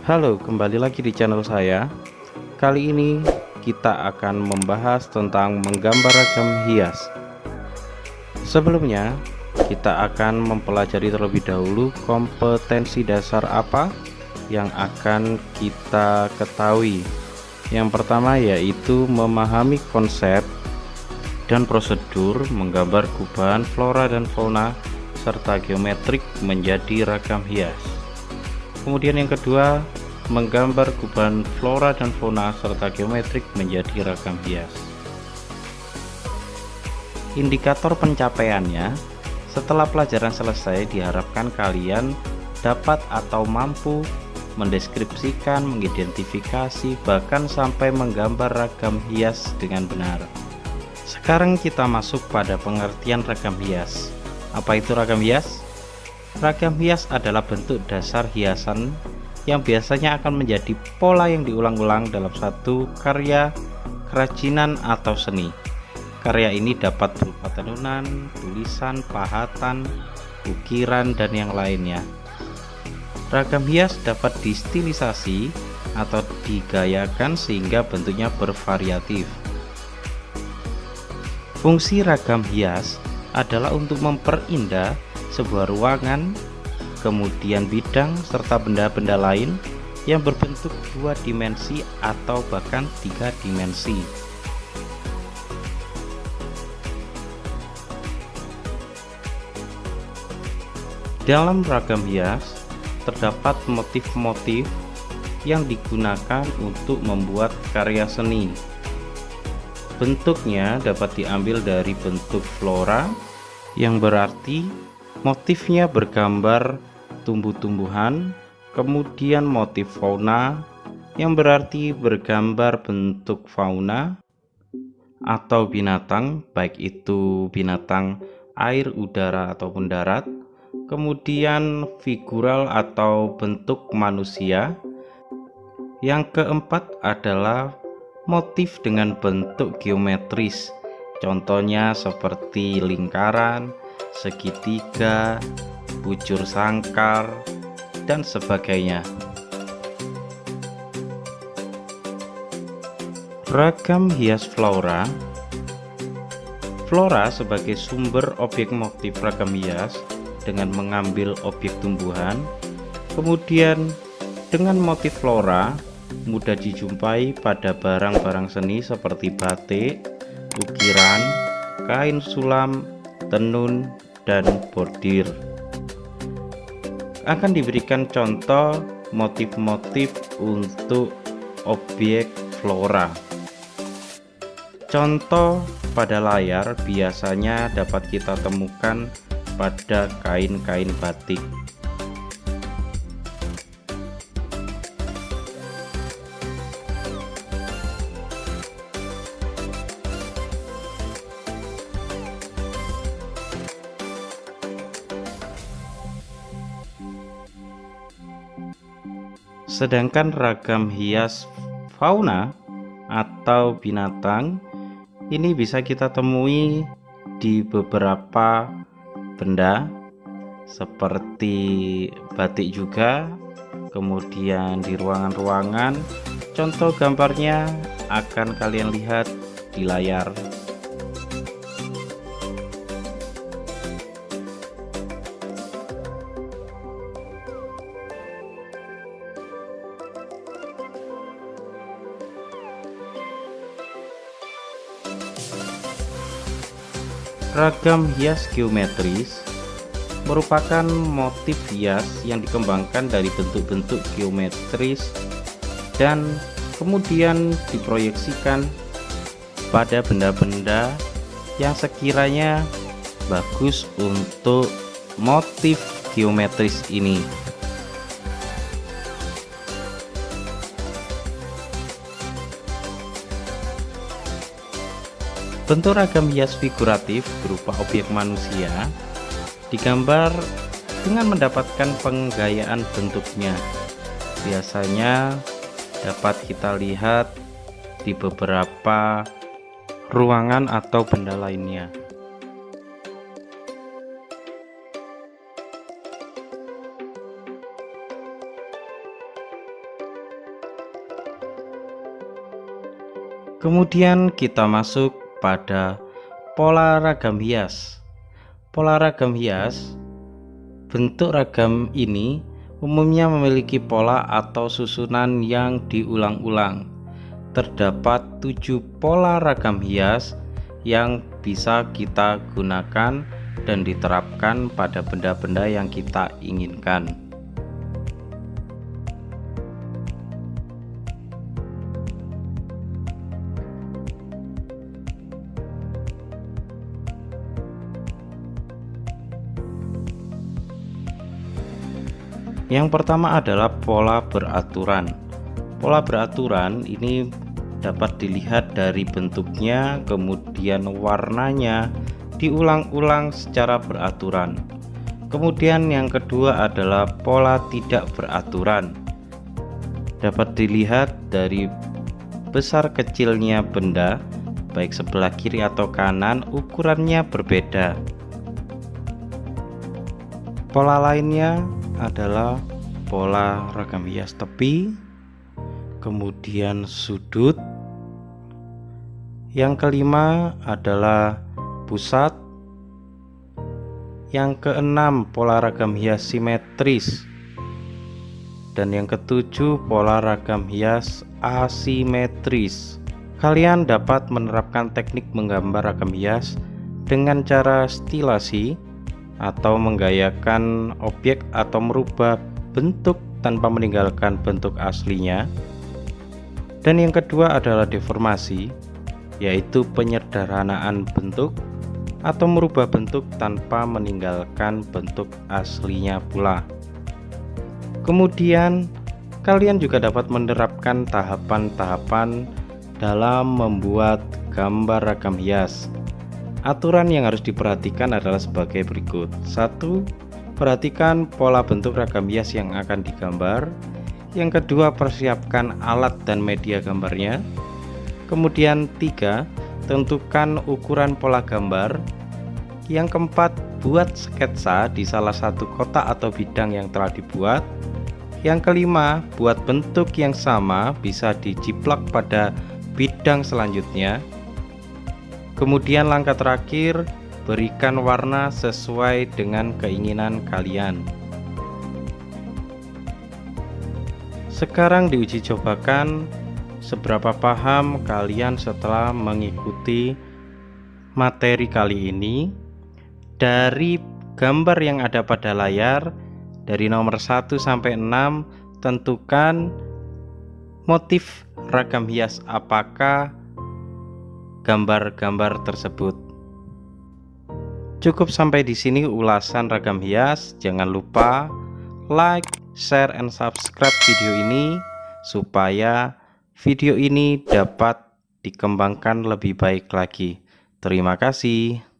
Halo, kembali lagi di channel saya. Kali ini kita akan membahas tentang menggambar ragam hias. Sebelumnya, kita akan mempelajari terlebih dahulu kompetensi dasar apa yang akan kita ketahui. Yang pertama yaitu memahami konsep dan prosedur menggambar gubahan flora dan fauna serta geometrik menjadi ragam hias. Kemudian yang kedua, menggambar gubahan flora dan fauna serta geometrik menjadi ragam hias. Indikator pencapaiannya, setelah pelajaran selesai diharapkan kalian dapat atau mampu mendeskripsikan, mengidentifikasi, bahkan sampai menggambar ragam hias dengan benar. Sekarang kita masuk pada pengertian ragam hias. Apa itu ragam hias? Ragam hias adalah bentuk dasar hiasan yang biasanya akan menjadi pola yang diulang-ulang dalam satu karya kerajinan atau seni. Karya ini dapat berupa tenunan, tulisan, pahatan, ukiran, dan yang lainnya. Ragam hias dapat distilisasi atau digayakan sehingga bentuknya bervariatif. Fungsi ragam hias adalah untuk memperindah sebuah ruangan, kemudian bidang, serta benda-benda lain yang berbentuk 2 dimensi atau bahkan 3 dimensi. Dalam ragam hias terdapat motif-motif yang digunakan untuk membuat karya seni. Bentuknya dapat diambil dari bentuk flora, yang berarti motifnya bergambar tumbuh-tumbuhan, kemudian motif fauna yang berarti bergambar bentuk fauna atau binatang, baik itu binatang air, udara ataupun darat. Kemudian figural atau bentuk manusia. Yang keempat adalah motif dengan bentuk geometris. Contohnya seperti lingkaran, segitiga, bujur sangkar, dan sebagainya. Ragam hias flora. Flora sebagai sumber objek motif ragam hias dengan mengambil objek tumbuhan. Kemudian dengan motif flora mudah dijumpai pada barang-barang seni seperti batik, ukiran, kain sulam, tenun, dan bordir. Akan diberikan contoh motif-motif untuk objek flora. Contoh pada layar biasanya dapat kita temukan pada kain-kain batik. Sedangkan ragam hias fauna atau binatang ini bisa kita temui di beberapa benda seperti batik juga, kemudian di ruangan-ruangan. Contoh gambarnya akan kalian lihat di layar. Ragam hias geometris merupakan motif hias yang dikembangkan dari bentuk-bentuk geometris dan kemudian diproyeksikan pada benda-benda yang sekiranya bagus untuk motif geometris ini. Bentuk ragam hias figuratif berupa objek manusia digambar dengan mendapatkan penggayaan bentuknya. Biasanya dapat kita lihat di beberapa ruangan atau benda lainnya. Kemudian kita masuk pada pola ragam hias. Pola ragam hias, bentuk ragam ini umumnya memiliki pola atau susunan yang diulang-ulang. Terdapat 7 pola ragam hias yang bisa kita gunakan dan diterapkan pada benda-benda yang kita inginkan. Yang pertama adalah pola beraturan. Pola beraturan ini dapat dilihat dari bentuknya, kemudian warnanya diulang-ulang secara beraturan. Kemudian yang kedua adalah pola tidak beraturan. Dapat dilihat dari besar kecilnya benda, baik sebelah kiri atau kanan, ukurannya berbeda. Pola lainnya adalah pola ragam hias tepi, kemudian sudut. Yang kelima adalah pusat. Yang keenam pola ragam hias simetris. Dan yang ketujuh pola ragam hias asimetris. Kalian dapat menerapkan teknik menggambar ragam hias dengan cara stilasi atau menggayakan objek atau merubah bentuk tanpa meninggalkan bentuk aslinya. Dan yang kedua adalah deformasi, yaitu penyederhanaan bentuk atau merubah bentuk tanpa meninggalkan bentuk aslinya pula. Kemudian kalian juga dapat menerapkan tahapan-tahapan dalam membuat gambar ragam hias. Aturan yang harus diperhatikan adalah sebagai berikut. 1. Perhatikan pola bentuk ragam hias yang akan digambar. Yang kedua, persiapkan alat dan media gambarnya. Kemudian 3. Tentukan ukuran pola gambar. Yang keempat, buat sketsa di salah satu kotak atau bidang yang telah dibuat. Yang kelima, buat bentuk yang sama bisa dijiplak pada bidang selanjutnya. Kemudian langkah terakhir, berikan warna sesuai dengan keinginan kalian. Sekarang diuji cobakan seberapa paham kalian setelah mengikuti materi kali ini. Dari gambar yang ada pada layar, dari nomor 1 sampai 6, tentukan motif ragam hias apakah gambar-gambar tersebut. Cukup sampai di sini ulasan ragam hias. Jangan lupa like, share, and subscribe video ini supaya video ini dapat dikembangkan lebih baik lagi. Terima kasih.